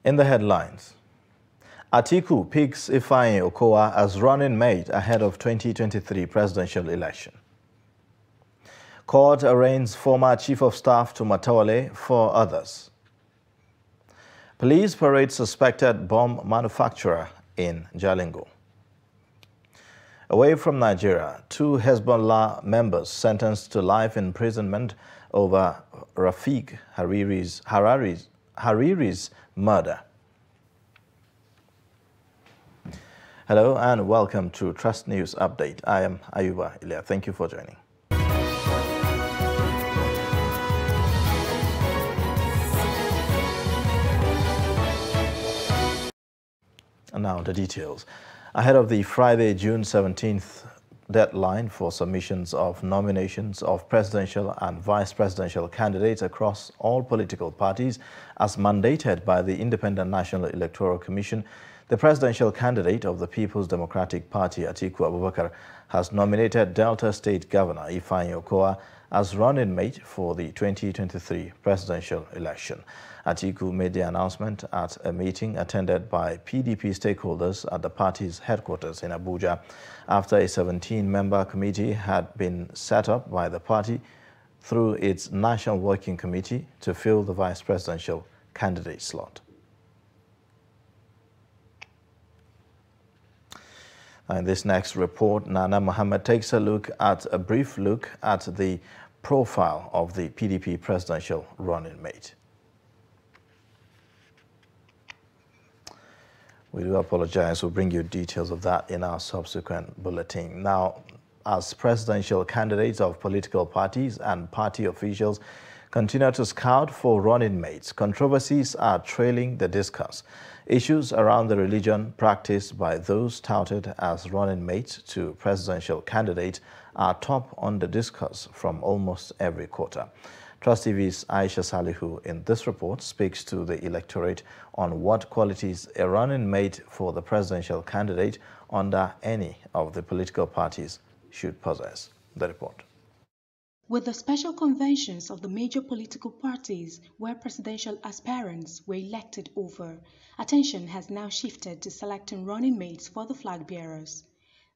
In the headlines, Atiku picks Ifeanyi Okowa as running mate ahead of 2023 presidential election. Court arraigns former Chief of Staff to Matawalle for others. Police parade suspected bomb manufacturer in Jalingo. Away from Nigeria, 2 Hezbollah members sentenced to life imprisonment over Rafiq Hariri's murder. Hello and welcome to Trust News Update. I am Ayuba Ilya. Thank you for joining. And now the details. Ahead of the Friday, June 17th deadline for submissions of nominations of presidential and vice presidential candidates across all political parties, as mandated by the Independent National Electoral Commission, the presidential candidate of the People's Democratic Party, Atiku Abubakar, has nominated Delta State Governor Ifeanyi Okowa as running mate for the 2023 presidential election. Atiku made the announcement at a meeting attended by PDP stakeholders at the party's headquarters in Abuja after a 17-member committee had been set up by the party through its National Working Committee to fill the vice presidential candidate slot. In this next report, Nana Mohammed takes a brief look at the profile of the PDP presidential running mate. We do apologize. We'll bring you details of that in our subsequent bulletin. Now, as presidential candidates of political parties and party officials continue to scout for running mates, controversies are trailing the discourse. Issues around the religion practiced by those touted as running mates to presidential candidates are top on the discourse from almost every quarter. Trust TV's Aisha Salihu in this report speaks to the electorate on what qualities a running mate for the presidential candidate under any of the political parties should possess. The report. With the special conventions of the major political parties where presidential aspirants were elected over, attention has now shifted to selecting running mates for the flag bearers.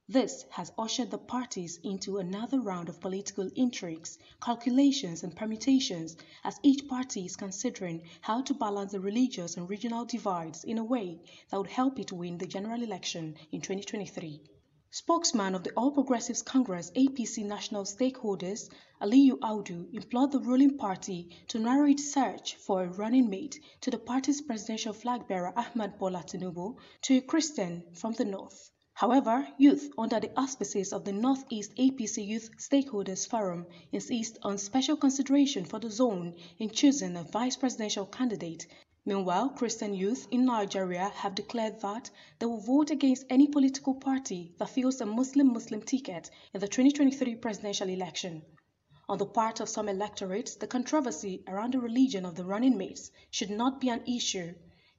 This has ushered the parties into another round of political intrigues, calculations and permutations as each party is considering how to balance the religious and regional divides in a way that would help it win the general election in 2023. Spokesman of the All Progressives Congress APC national stakeholders, Aliyu Audu, implored the ruling party to narrow its search for a running mate to the party's presidential flag bearer Ahmed Bola Tinubu to a Christian from the north. However, youth under the auspices of the Northeast APC Youth Stakeholders Forum insist on special consideration for the zone in choosing a vice presidential candidate. Meanwhile, Christian youth in Nigeria have declared that they will vote against any political party that fills a Muslim ticket in the 2023 presidential election. On the part of some electorates, the controversy around the religion of the running mates should not be an issue,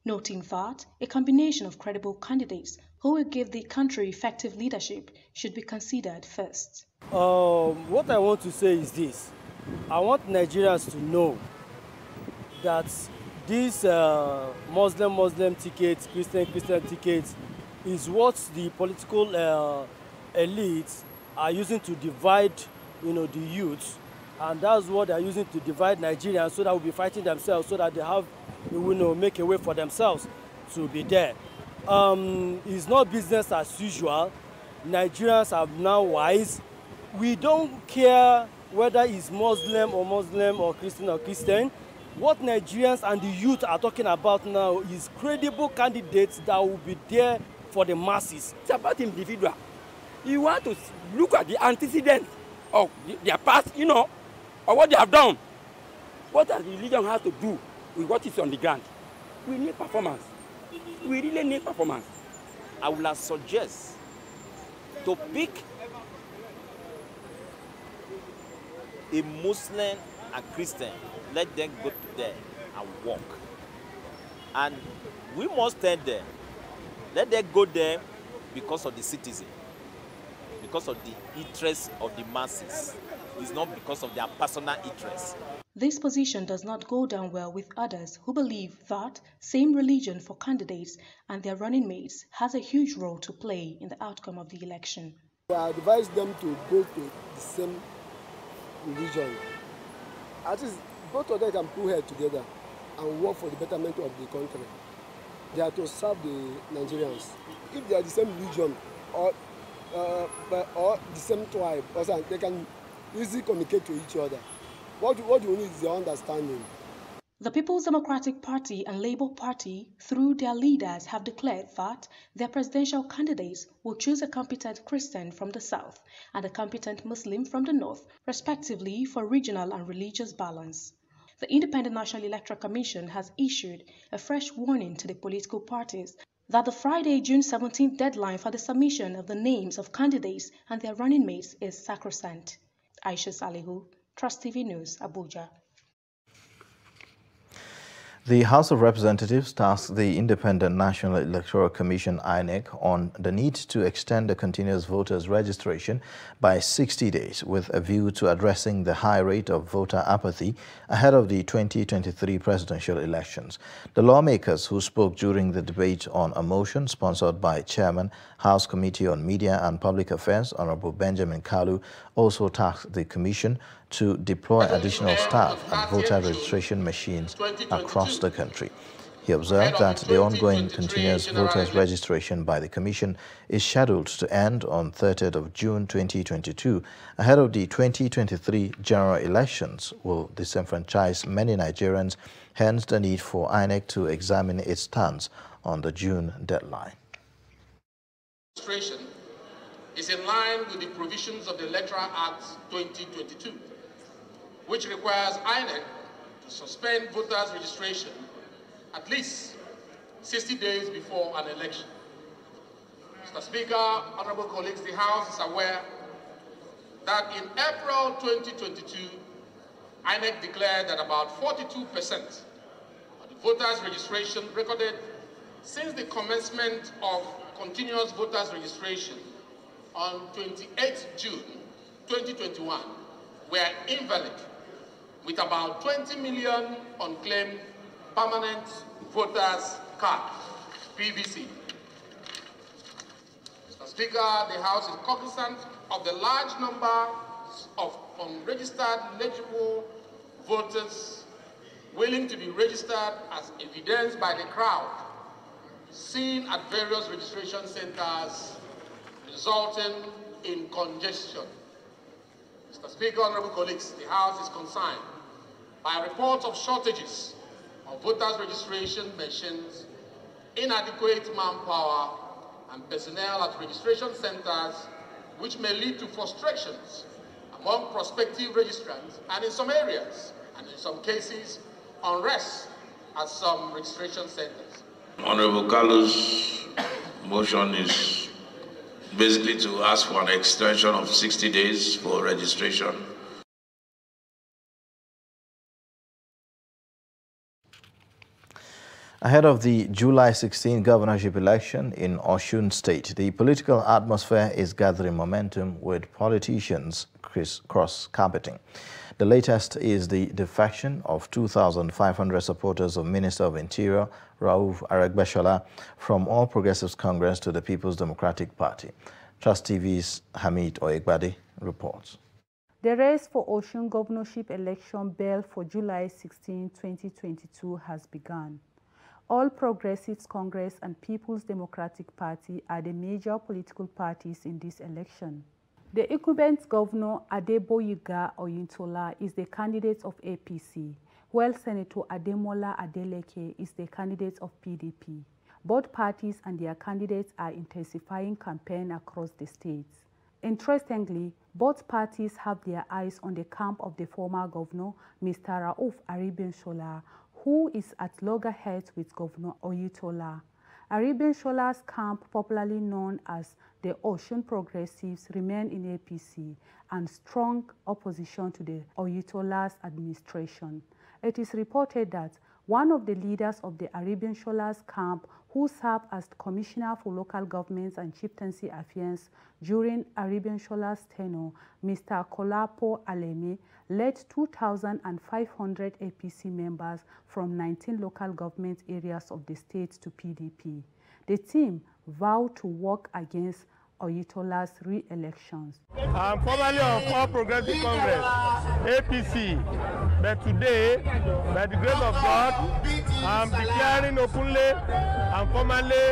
noting that a combination of credible candidates who will give the country effective leadership should be considered first. What I want to say is this. I want Nigerians to know that these Muslim tickets, Christian tickets, is what the political elites are using to divide, the youth, and that's what they're using to divide Nigerians so that we'll be fighting themselves, so that they have, make a way for themselves to be there. It's not business as usual. Nigerians are now wise. We don't care whether it's Muslim or Christian. What Nigerians and the youth are talking about now is credible candidates that will be there for the masses. It's about individual. You want to look at the antecedents of their past, or what they have done. What does religion have to do with what is on the ground? We need performance. We really need performance. I would suggest to pick a Muslim and Christian. Let them go to there and walk. And we must tell them, let them go there because of the citizen, because of the interest of the masses. It's not because of their personal interest. This position does not go down well with others who believe that same religion for candidates and their running mates has a huge role to play in the outcome of the election. I advise them to go to the same religion. At least both of them can put heads together and work for the betterment of the country. They are to serve the Nigerians. If they are the same religion or the same tribe, they can easily communicate to each other. What you need is the understanding. The People's Democratic Party and Labour Party, through their leaders, have declared that their presidential candidates will choose a competent Christian from the south and a competent Muslim from the north, respectively, for regional and religious balance. The Independent National Electoral Commission has issued a fresh warning to the political parties that the Friday, June 17th deadline for the submission of the names of candidates and their running mates is sacrosanct. Aisha Salihu, Trust TV News, Abuja. The House of Representatives tasked the Independent National Electoral Commission (INEC) on the need to extend the continuous voters registration by 60 days with a view to addressing the high rate of voter apathy ahead of the 2023 presidential elections. The lawmakers who spoke during the debate on a motion sponsored by Chairman, House Committee on Media and Public Affairs, Honorable Benjamin Kalu, also tasked the Commission to deploy additional staff at voter registration machines across the country. He observed that the ongoing continuous voters registration by the Commission is scheduled to end on 30th of June 2022, ahead of the 2023 general elections will disenfranchise many Nigerians, hence the need for INEC to examine its stance on the June deadline. Registration is in line with the provisions of the Electoral Act 2022, which requires INEC to suspend voters' registration at least 60 days before an election. Mr. Speaker, honorable colleagues, the House is aware that in April 2022, INEC declared that about 42% of the voters' registration recorded since the commencement of continuous voters' registration on 28 June 2021 were invalid, with about 20 million unclaimed permanent voters cards, PVC. Mr. Speaker, the House is cognizant of the large number of unregistered eligible voters willing to be registered, as evidenced by the crowd seen at various registration centers, resulting in congestion. Mr. Speaker, honorable colleagues, the House is concerned by reports of shortages of voters' registration machines, inadequate manpower, and personnel at registration centers, which may lead to frustrations among prospective registrants, and in some areas, and in some cases, unrest at some registration centers. Honorable Kalu's motion is basically to ask for an extension of 60 days for registration. Ahead of the July 16 governorship election in Osun State, the political atmosphere is gathering momentum with politicians cross-carpeting. The latest is the defection of 2,500 supporters of Minister of Interior Rauf Aregbesola from All Progressives Congress to the People's Democratic Party. Trust TV's Hamid Oyegbade reports. The race for Osun governorship election bell for July 16, 2022 has begun. All Progressives Congress and People's Democratic Party are the major political parties in this election. The incumbent governor Adeboyega Oyintola is the candidate of APC, while Senator Ademola Adeleke is the candidate of PDP. Both parties and their candidates are intensifying campaign across the states. Interestingly, both parties have their eyes on the camp of the former governor, Mr. Rauf Aregbesola, who is at loggerheads with Governor Oyintola. Aregbesola's camp, popularly known as the Osun Progressives, remain in APC and strong opposition to the Oyintola's administration. It is reported that one of the leaders of the Arabian Sholas camp who served as Commissioner for Local Governments and Chieftaincy Affairs during Arabian Sholas tenure, Mr. Kolapo Aleme, led 2,500 APC members from 19 local government areas of the state to PDP. The team vowed to work against Oyetola's re-elections. I'm formerly of All Progressive Congress, APC, but today, by the grace of God, I'm declaring openly and formally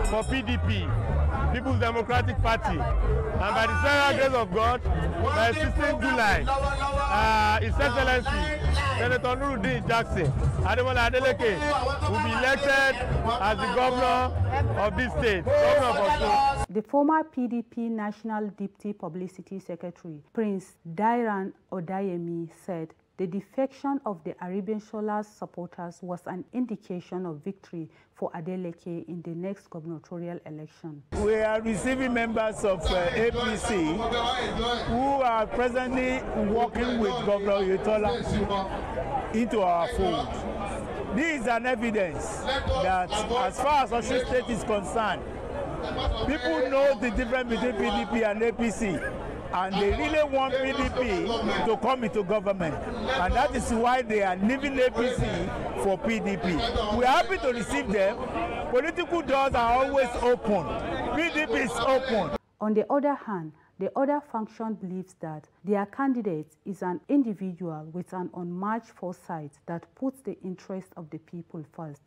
for PDP, People's Democratic Party, and by the special grace of God, by 16th July, His Excellency Senator Nuruddin Jackson Ademola Adeleke will be elected as the governor of this state, governor of Osun. The former PDP National Deputy Publicity Secretary, Prince Dairan Odayemi, said the defection of the Arabian Sholas supporters was an indication of victory for Adeleke in the next gubernatorial election. We are receiving members of APC who are presently working with Governor Oyetola into our fold. This is an evidence that as far as Osun State is concerned, people know the difference between PDP and APC, and they really want PDP to come into government, and that is why they are leaving APC for PDP. We are happy to receive them. Political doors are always open. PDP is open. On the other hand, the other faction believes that their candidate is an individual with an unmatched foresight that puts the interest of the people first.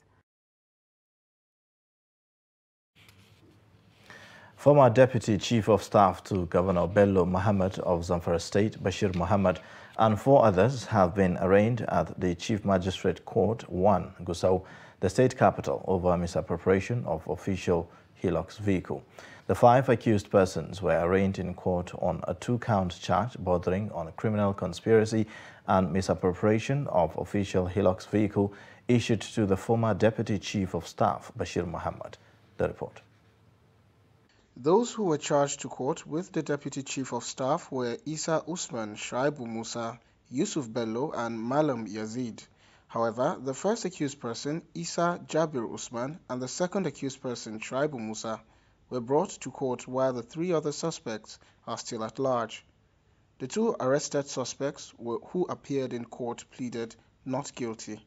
Former Deputy Chief of Staff to Governor Bello Muhammad of Zamfara State, Bashir Muhammad, and 4 others have been arraigned at the Chief Magistrate Court 1, Gusau, the state capital, over misappropriation of official Hilux vehicle. The 5 accused persons were arraigned in court on a 2-count charge bordering on a criminal conspiracy and misappropriation of official Hilux vehicle issued to the former Deputy Chief of Staff, Bashir Muhammad. The report. Those who were charged to court with the Deputy Chief of Staff were Isa Usman, Shaibu Musa, Yusuf Bello, and Malam Yazid. However, the first accused person, Isa Jabir Usman, and the second accused person, Shaibu Musa, were brought to court while the 3 other suspects are still at large. The 2 arrested suspects who appeared in court pleaded not guilty.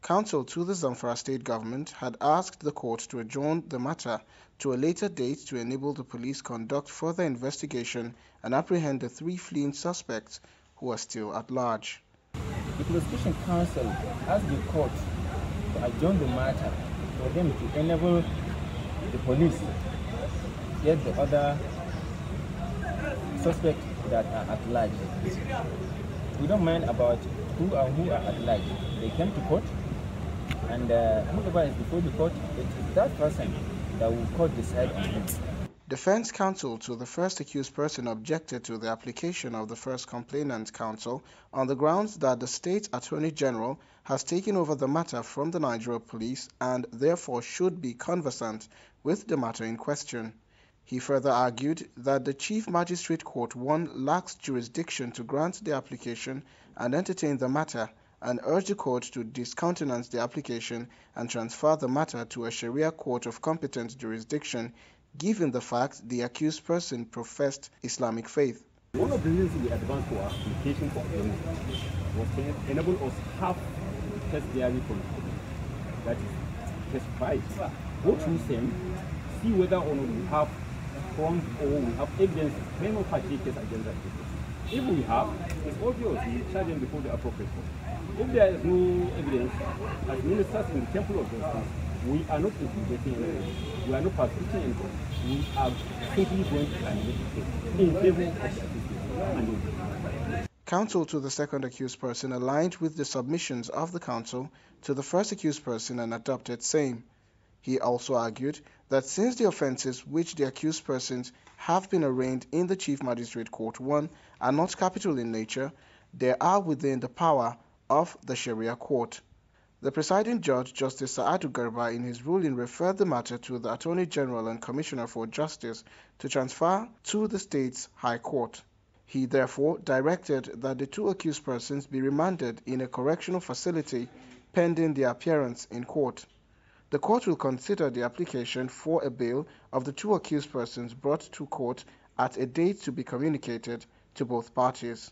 Counsel to the Zamfara state government had asked the court to adjourn the matter to a later date to enable the police conduct further investigation and apprehend the 3 fleeing suspects who are still at large. The prosecution counsel asked the court to adjourn the matter for them to enable the police get the other suspects that are at large. We don't mind about who are at large. They came to court, and whoever is before the court, it is that person that will court decide on him. Defense counsel to the first accused person objected to the application of the first complainant counsel on the grounds that the state attorney general has taken over the matter from the Nigeria police and therefore should be conversant with the matter in question. He further argued that the Chief Magistrate Court 1 lacks jurisdiction to grant the application and entertain the matter, and urged the court to discountenance the application and transfer the matter to a Sharia court of competent jurisdiction, given the fact the accused person professed Islamic faith. One of the reasons we advanced our application for amendment was to enable us have test diary from that is test 5. Go through them, see whether or not we have strong or we have evidence, prima facie case against that case. If we have, it's obvious we charge them before the appropriate court. If there is no evidence, as ministers in the Temple of Justice, we are not investigating anything. We are not prosecuting anything. We are simply going to admit it in favor of the accused. Counsel to the second accused person aligned with the submissions of the counsel to the first accused person and adopted same. He also argued that since the offences which the accused persons have been arraigned in the Chief Magistrate Court 1 are not capital in nature, they are within the power of the Sharia court. The presiding judge, Justice Saadu Garba, in his ruling referred the matter to the Attorney General and Commissioner for Justice to transfer to the state's High Court. He therefore directed that the 2 accused persons be remanded in a correctional facility pending their appearance in court. The court will consider the application for a bail of the two accused persons brought to court at a date to be communicated to both parties.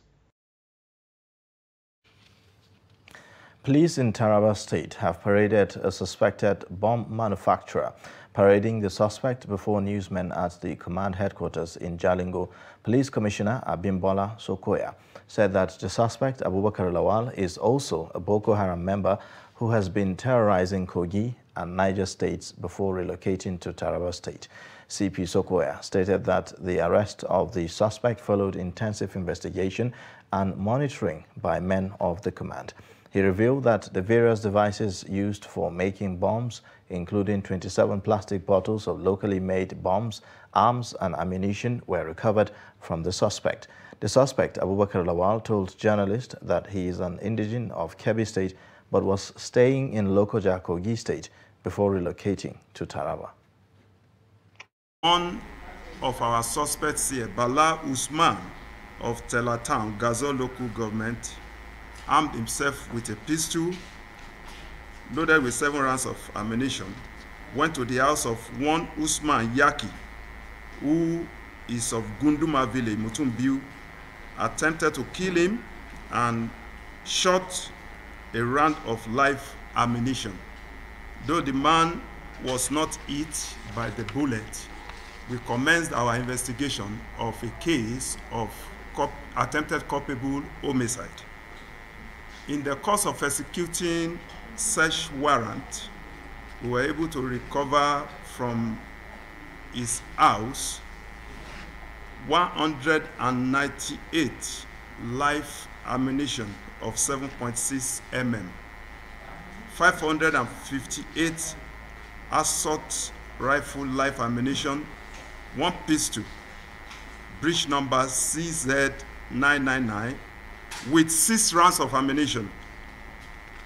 Police in Taraba State have paraded a suspected bomb manufacturer. Parading the suspect before newsmen at the command headquarters in Jalingo, Police Commissioner Abimbola Sokoya said that the suspect, Abubakar Lawal, is also a Boko Haram member who has been terrorizing Kogi and Niger states before relocating to Taraba State. CP Sokoya stated that the arrest of the suspect followed intensive investigation and monitoring by men of the command. He revealed that the various devices used for making bombs, including 27 plastic bottles of locally made bombs, arms and ammunition, were recovered from the suspect. The suspect, Abubakar Lawal, told journalists that he is an indigene of Kebbi State but was staying in Lokoja, Kogi State before relocating to Taraba. One of our suspects here, Bala Usman of Tela Town, Gazo local government, armed himself with a pistol loaded with 7 rounds of ammunition, went to the house of one Usman Yaki, who is of Gunduma village, Mutumbiu, attempted to kill him and shot a round of live ammunition. Though the man was not hit by the bullet, we commenced our investigation of a case of attempted culpable homicide. In the course of executing search warrant, we were able to recover from his house 198 live ammunition of 7.6 mm, 558 assault rifle live ammunition, 1 pistol, breech number CZ999, with 6 rounds of ammunition,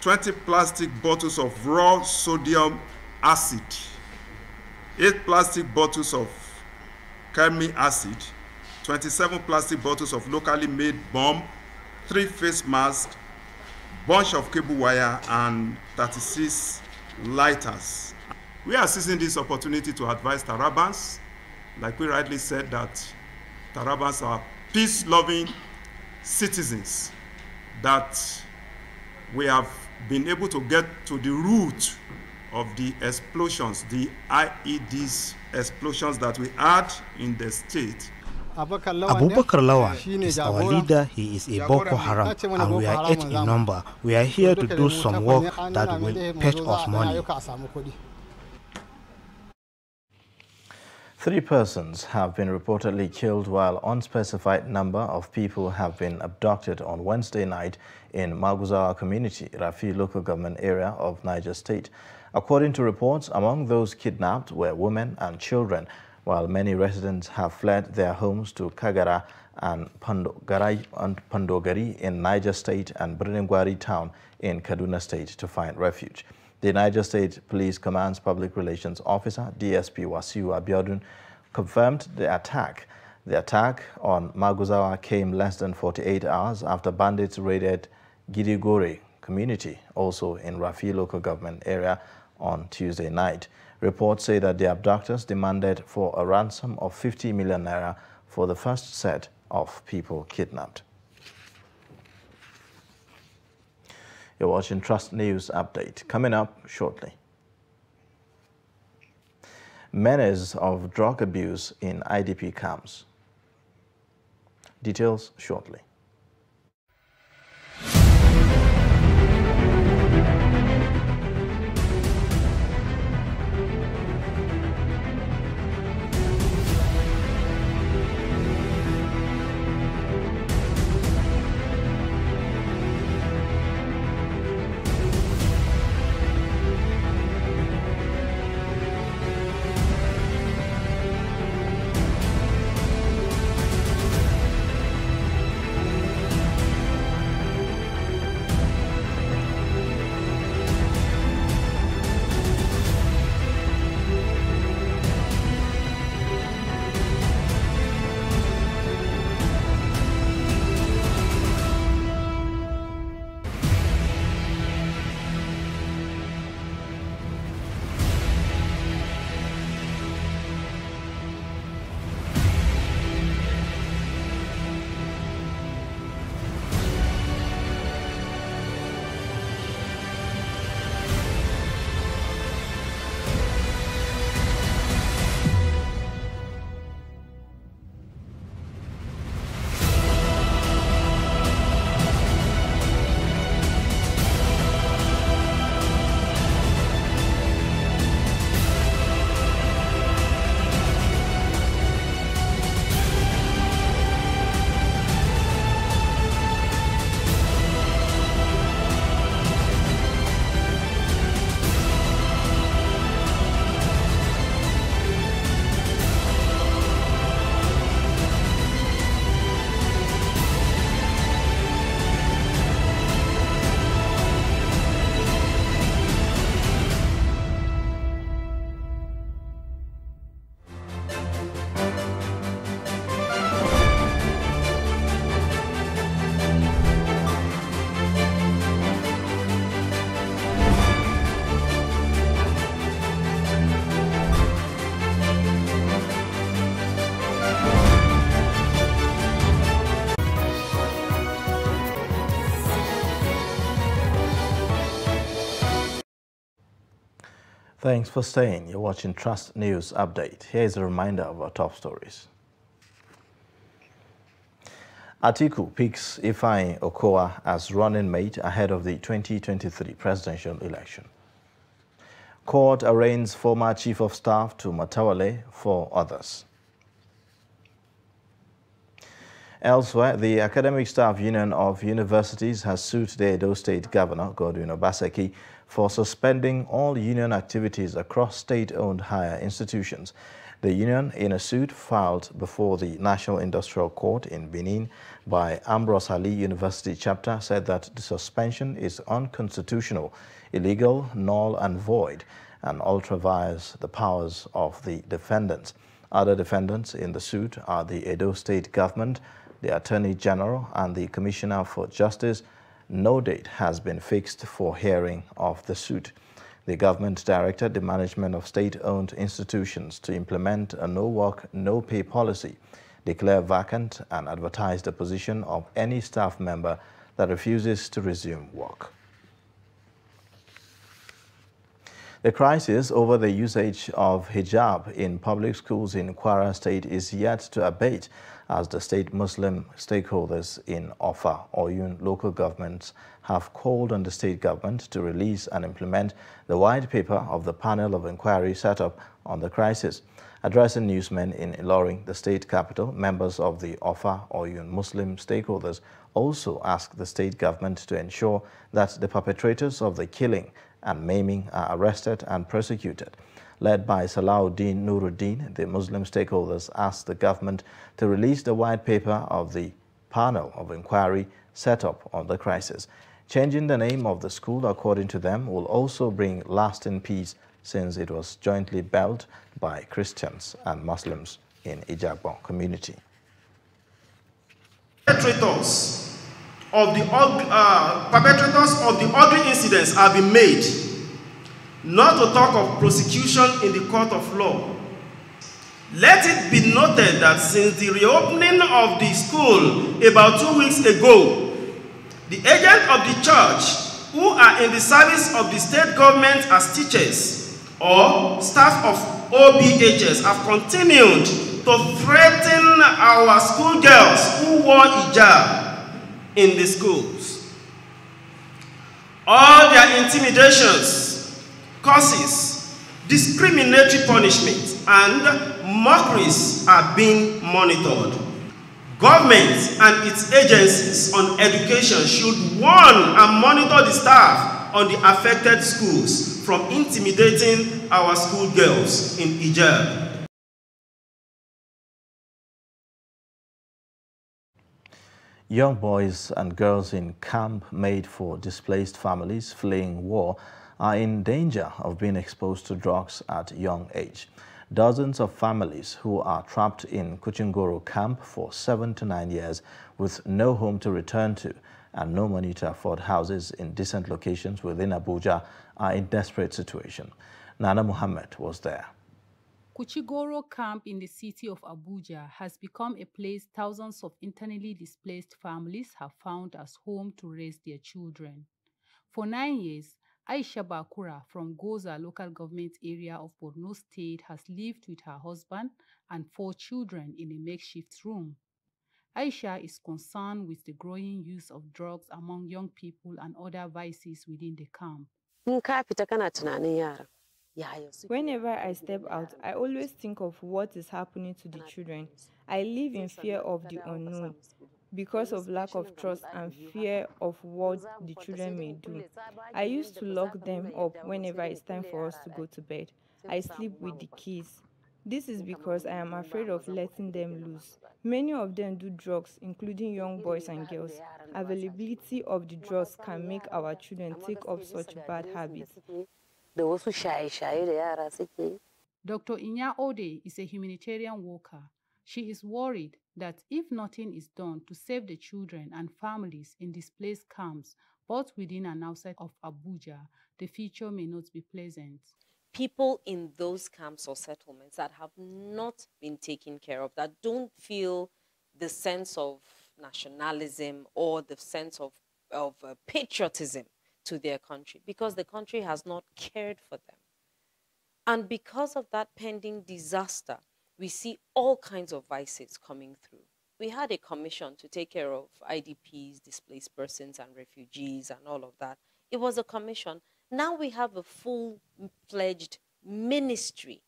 20 plastic bottles of raw sodium acid, 8 plastic bottles of Carmi acid, 27 plastic bottles of locally made bomb, 3 face masks, bunch of cable wire, and 36 lighters. We are seizing this opportunity to advise Tarabans, like we rightly said, that Tarabans are peace-loving citizens, that we have been able to get to the root of the explosions, the IEDs explosions that we had in the state. Abubakar Lawan is our leader. He is a Boko Haram, and we are 8 in number. We are here to do some work that will fetch us money. 3 persons have been reportedly killed while unspecified number of people have been abducted on Wednesday night in Maguzawa community, Rafi local government area of Niger State. According to reports, among those kidnapped were women and children, while many residents have fled their homes to Kagara and Pandogari in Niger State and Birningwari town in Kaduna State to find refuge. The Niger State Police Command's Public Relations Officer, DSP Wasiu Abiodun, confirmed the attack. The attack on Maguzawa came less than 48 hours after bandits raided Gidigore community, also in Rafi local government area, on Tuesday night. Reports say that the abductors demanded for a ransom of 50 million naira for the first set of people kidnapped. You're watching Trust News Update. Coming up shortly. Menace of drug abuse in IDP camps. Details shortly. Thanks for staying. You're watching Trust News Update. Here is a reminder of our top stories. Atiku picks Ifeanyi Okowa as running mate ahead of the 2023 presidential election. Court arraigns former Chief of Staff to Matawale for others. Elsewhere, the Academic Staff Union of Universities has sued the Edo State Governor, Godwin Obaseki, for suspending all union activities across state-owned higher institutions. The union, in a suit filed before the National Industrial Court in Benin by Ambrose Ali University chapter, said that the suspension is unconstitutional, illegal, null and void, and ultraviolates the powers of the defendants. Other defendants in the suit are the Edo State Government, the Attorney General, and the Commissioner for Justice. No date has been fixed for hearing of the suit. The government directed the management of state-owned institutions to implement a no-work, no-pay policy, declare vacant, and advertise the position of any staff member that refuses to resume work. The crisis over the usage of hijab in public schools in Kwara State is yet to abate, as the state Muslim stakeholders in Offa, Oyun local governments have called on the state government to release and implement the white paper of the panel of inquiry set up on the crisis. Addressing newsmen in Ilorin, the state capital, members of the Offa, Oyun Muslim stakeholders also asked the state government to ensure that the perpetrators of the killing and maiming are arrested and prosecuted. Led by Salahuddin Nuruddin, the Muslim stakeholders asked the government to release the white paper of the panel of inquiry set up on the crisis. Changing the name of the school, according to them, will also bring lasting peace, since it was jointly built by Christians and Muslims in Ijagbon community. Perpetrators of the ugly incidents have been made, not to talk of prosecution in the court of law. Let it be noted that since the reopening of the school about 2 weeks ago, the agents of the church who are in the service of the state government as teachers or staff of OBHS have continued to threaten our schoolgirls who wore hijab in the schools. All their intimidations, curses, discriminatory punishments, and mockeries are being monitored. Government and its agencies on education should warn and monitor the staff on the affected schools from intimidating our schoolgirls in hijab. Young boys and girls in camp made for displaced families fleeing war are in danger of being exposed to drugs at young age. Dozens of families who are trapped in Kuchingoro camp for 7 to 9 years with no home to return to and no money to afford houses in decent locations within Abuja are in desperate situation. Nana Muhammad was there. Kuchigoro camp in the city of Abuja has become a place thousands of internally displaced families have found as home to raise their children. For 9 years, Aisha Bakura from Goza local government area of Borno State has lived with her husband and 4 children in a makeshift room. Aisha is concerned with the growing use of drugs among young people and other vices within the camp. Whenever I step out, I always think of what is happening to the children. I live in fear of the unknown because of lack of trust and fear of what the children may do. I used to lock them up whenever it's time for us to go to bed. I sleep with the keys. This is because I am afraid of letting them loose. Many of them do drugs, including young boys and girls. Availability of the drugs can make our children take up such bad habits. Dr. Inya Ode is a humanitarian worker. She is worried that if nothing is done to save the children and families in displaced camps, both within and outside of Abuja, the future may not be pleasant. People in those camps or settlements that have not been taken care of, that don't feel the sense of nationalism or the sense of patriotism to their country, because the country has not cared for them. And because of that pending disaster, we see all kinds of vices coming through. We had a commission to take care of IDPs, displaced persons, and refugees, and all of that. It was a commission. Now we have a full-fledged ministry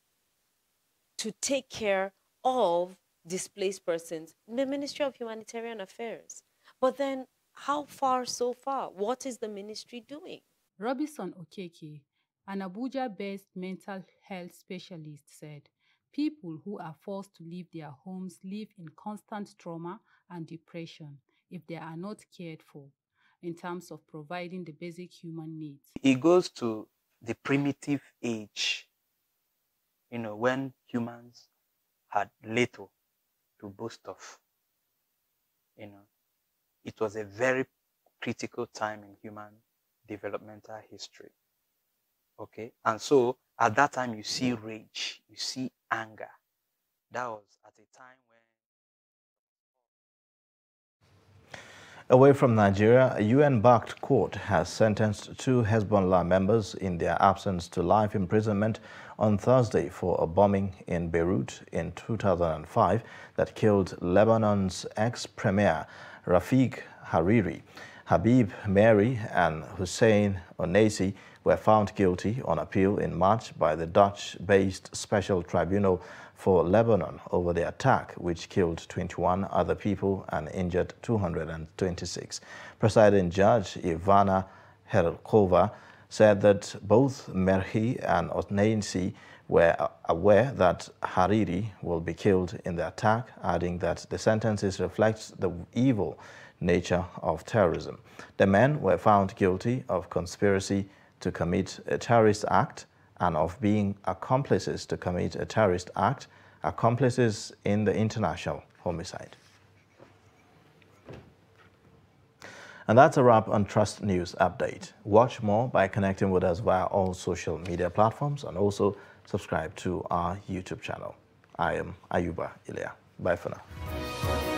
to take care of displaced persons, the Ministry of Humanitarian Affairs. But then, how far so far? What is the ministry doing? Robinson Okeke, an Abuja-based mental health specialist, said, people who are forced to leave their homes live in constant trauma and depression if they are not cared for in terms of providing the basic human needs. It goes to the primitive age, when humans had little to boast of. It was a very critical time in human developmental history. Okay, and so at that time you see rage, you see anger. That was at a time when... Away from Nigeria, a UN-backed court has sentenced 2 Hezbollah members in their absence to life imprisonment on Thursday for a bombing in Beirut in 2005 that killed Lebanon's ex-premier Rafiq Hariri. Habib Meri and Hussein Onesi were found guilty on appeal in March by the Dutch-based Special Tribunal for Lebanon over the attack, which killed 21 other people and injured 226. Presiding Judge Ivana Herkova said that both Merhi and Onesi were aware that Hariri will be killed in the attack, adding that the sentences reflect the evil nature of terrorism. The men were found guilty of conspiracy to commit a terrorist act and of being accomplices to commit a terrorist act, accomplices in the international homicide. And that's a wrap on Trust News Update. Watch more by connecting with us via all social media platforms and also subscribe to our YouTube channel. I am Ayuba Ilya. Bye for now.